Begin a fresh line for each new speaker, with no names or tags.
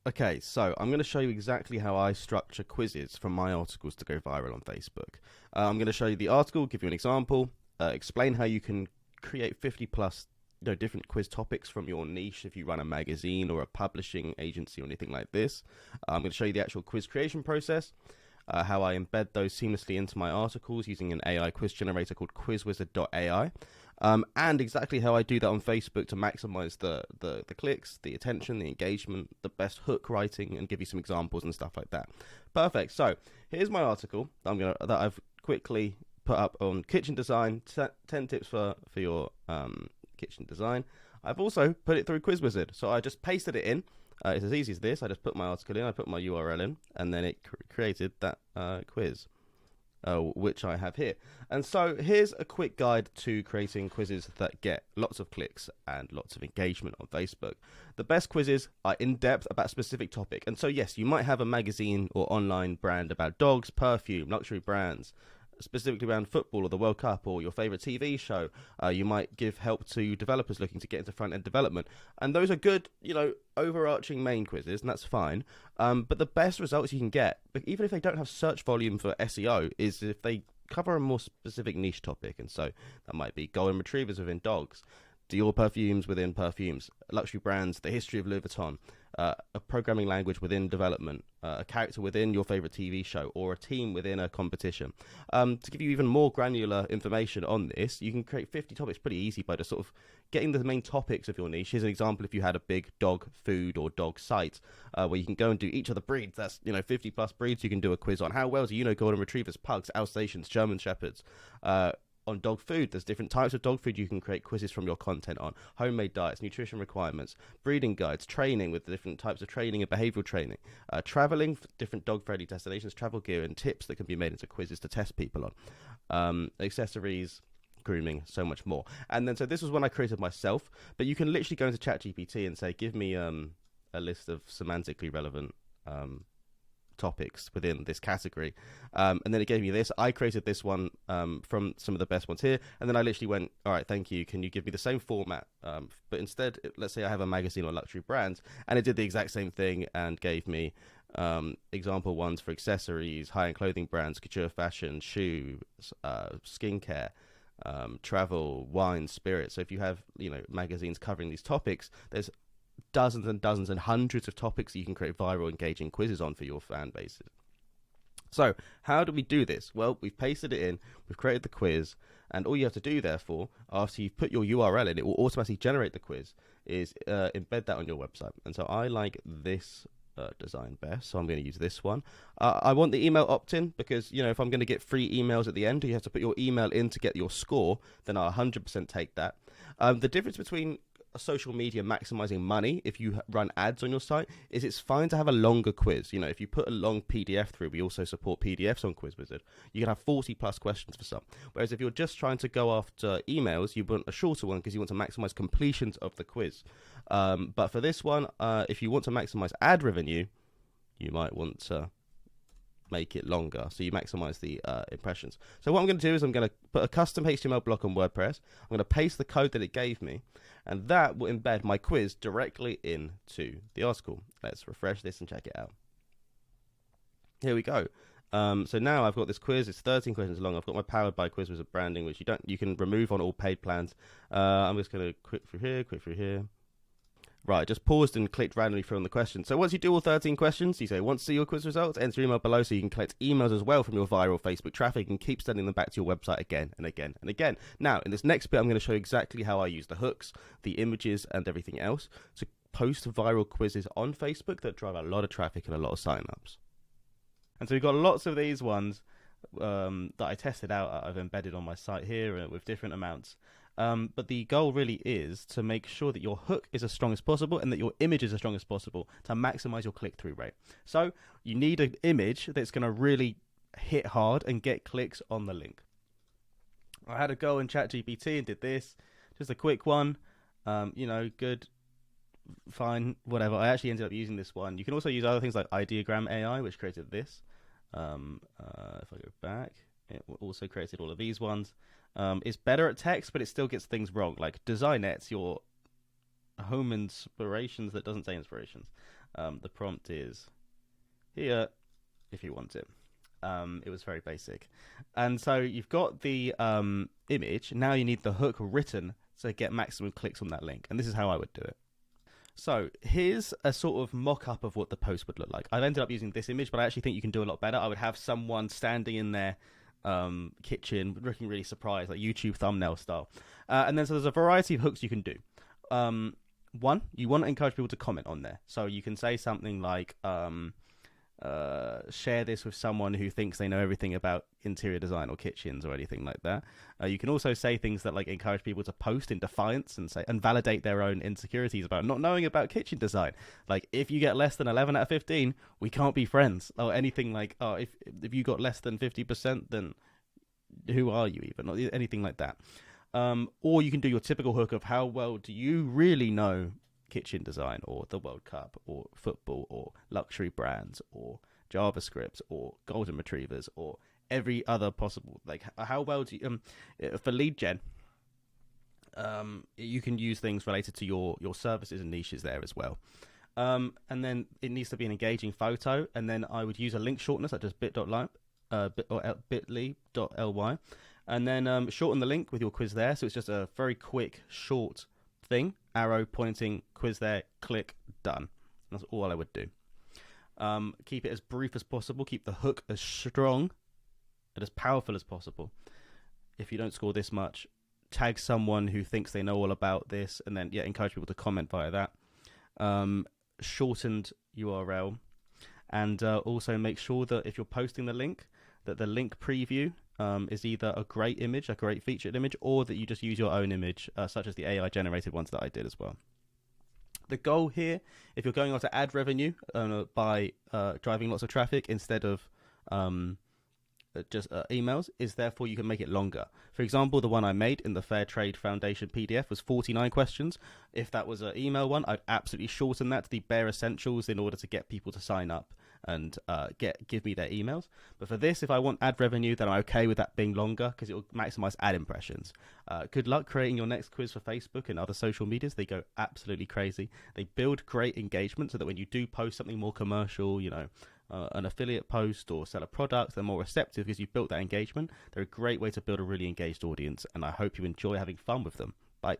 Okay, so I'm going to show you exactly how I structure quizzes from my articles to go viral on Facebook. I'm going to show you the article, give you an example, explain how you can create 50 plus different quiz topics from your niche if you run a magazine or a publishing agency or anything like this. I'm going to show you the actual quiz creation process, how I embed those seamlessly into my articles using an AI quiz generator called quizwizard.ai. And exactly how I do that on Facebook to maximize the clicks, the attention, the engagement, the best hook writing, and give you some examples and stuff like that. Perfect. So here's my article that I've quickly put up on kitchen design, 10 tips for your kitchen design. I've also put it through QuizWizard. So I just pasted it in. It's as easy as this. I just put my article in, I put my URL in, and then it created that quiz. Which I have here. And so here's a quick guide to creating quizzes that get lots of clicks and lots of engagement on Facebook. The best quizzes are in-depth about a specific topic. And so yes, you might have a magazine or online brand about dogs, perfume, luxury brands, specifically around football or the World Cup or your favorite TV show. You might give help to developers looking to get into front-end development. And those are good, overarching main quizzes, and that's fine. But the best results you can get, even if they don't have search volume for SEO, is if they cover a more specific niche topic. And so that might be golden retrievers within dogs, Dior perfumes within perfumes, luxury brands, the history of Louis Vuitton, a programming language within development, a character within your favorite TV show, or a team within a competition. To give you even more granular information on this, you can create 50 topics pretty easy by just sort of getting the main topics of your niche. Here's an example if you had a big dog food or dog site where you can go and do each of the breeds. That's 50 plus breeds you can do a quiz on. How well do you know golden retrievers, pugs, Alsatians, German shepherds? On dog food, there's different types of dog food you can create quizzes from your content on. Homemade diets, nutrition requirements, breeding guides, training with different types of training and behavioral training, traveling, different dog-friendly destinations, travel gear, and tips that can be made into quizzes to test people on. Accessories, grooming, so much more. And then, so this was one I created myself, but you can literally go into ChatGPT and say, give me a list of semantically relevant topics within this category, and then it gave me this. I created this one from some of the best ones here, and then I literally went, all right, thank you, can you give me the same format, but instead, let's say I have a magazine on luxury brands, and it did the exact same thing and gave me example ones for accessories, high-end clothing brands, couture fashion, shoes, skincare, travel, wine, spirits. So if you have magazines covering these topics, there's dozens and dozens and hundreds of topics that you can create viral, engaging quizzes on for your fan bases. So how do we do this? Well, we've pasted it in, we've created the quiz, and all you have to do, therefore, after you've put your URL in, it will automatically generate the quiz, is embed that on your website. And so I like this design best, so I'm going to use this one. I want the email opt-in because, if I'm going to get free emails at the end, you have to put your email in to get your score, then I'll 100% take that. The difference between social media maximizing money if you run ads on your site is it's fine to have a longer quiz. If you put a long PDF through, we also support PDFs on QuizWizard. You can have 40 plus questions for some. Whereas if you're just trying to go after emails, you want a shorter one because you want to maximize completions of the quiz. But for this one, if you want to maximize ad revenue, you might want to make it longer so you maximize the impressions. So what I'm going to do is I'm going to put a custom HTML block on WordPress. I'm going to paste the code that it gave me, and that will embed my quiz directly into the article. Let's refresh this and check it out. Here we go. So now I've got this quiz. It's 13 questions long. I've got my powered by QuizWizard branding, which you can remove on all paid plans. I'm just going to quick through here. Right, just paused and clicked randomly through on the questions. So once you do all 13 questions, you say, want to see your quiz results? Enter your email below so you can collect emails as well from your viral Facebook traffic and keep sending them back to your website again and again and again. Now, in this next bit, I'm going to show you exactly how I use the hooks, the images, and everything else to post viral quizzes on Facebook that drive a lot of traffic and a lot of signups. And so we've got lots of these ones that I tested out. I've embedded on my site here with different amounts. But the goal really is to make sure that your hook is as strong as possible and that your image is as strong as possible to maximize your click-through rate. So you need an image that's going to really hit hard and get clicks on the link. I had a go in ChatGPT and did this. Just a quick one. Good, fine, whatever. I actually ended up using this one. You can also use other things like Ideogram AI, which created this. If I go back, it also created all of these ones. It's better at text, but it still gets things wrong. Like Designet's your home inspirations that doesn't say inspirations. The prompt is here if you want it. It was very basic. And so you've got the image. Now you need the hook written to get maximum clicks on that link. And this is how I would do it. So here's a sort of mock-up of what the post would look like. I've ended up using this image, but I actually think you can do a lot better. I would have someone standing in their kitchen looking really surprised, like YouTube thumbnail style. And then so there's a variety of hooks you can do. One, you want to encourage people to comment on there. So you can say something like, share this with someone who thinks they know everything about interior design or kitchens or anything like that. You can also say things that like encourage people to post in defiance and say and validate their own insecurities about not knowing about kitchen design. Like, if you get less than 11 out of 15, we can't be friends, or anything like, oh, if you got less than 50%, then who are you even, or anything like that. Or you can do your typical hook of how well do you really know kitchen design, or the World Cup, or football, or luxury brands, or JavaScript, or golden retrievers, or every other possible, like, how well do you for lead gen, you can use things related to your services and niches there as well. And then it needs to be an engaging photo, and then I would use a link shortener such as bit.ly, bit.ly, and then shorten the link with your quiz there, so it's just a very quick short thing, arrow pointing, quiz there, click, done. That's all I would do. Keep it as brief as possible, keep the hook as strong and as powerful as possible. If you don't score this much, tag someone who thinks they know all about this, and then encourage people to comment via that. Shortened URL, and also make sure that if you're posting the link, that the link preview is either a great image, a great featured image, or that you just use your own image, such as the AI generated ones that I did as well. The goal here, if you're going on to add revenue by driving lots of traffic instead of just emails, is therefore you can make it longer. For example, the one I made in the Fair Trade Foundation PDF was 49 questions. If that was an email one, I'd absolutely shorten that to the bare essentials in order to get people to sign up and give me their emails. But for this, if I want ad revenue, then I'm okay with that being longer because it will maximize ad impressions. Good luck creating your next quiz for Facebook and other social medias. They go absolutely crazy. They build great engagement so that when you do post something more commercial, an affiliate post or sell a product, they're more receptive because you've built that engagement. They're a great way to build a really engaged audience, and I hope you enjoy having fun with them. Bye.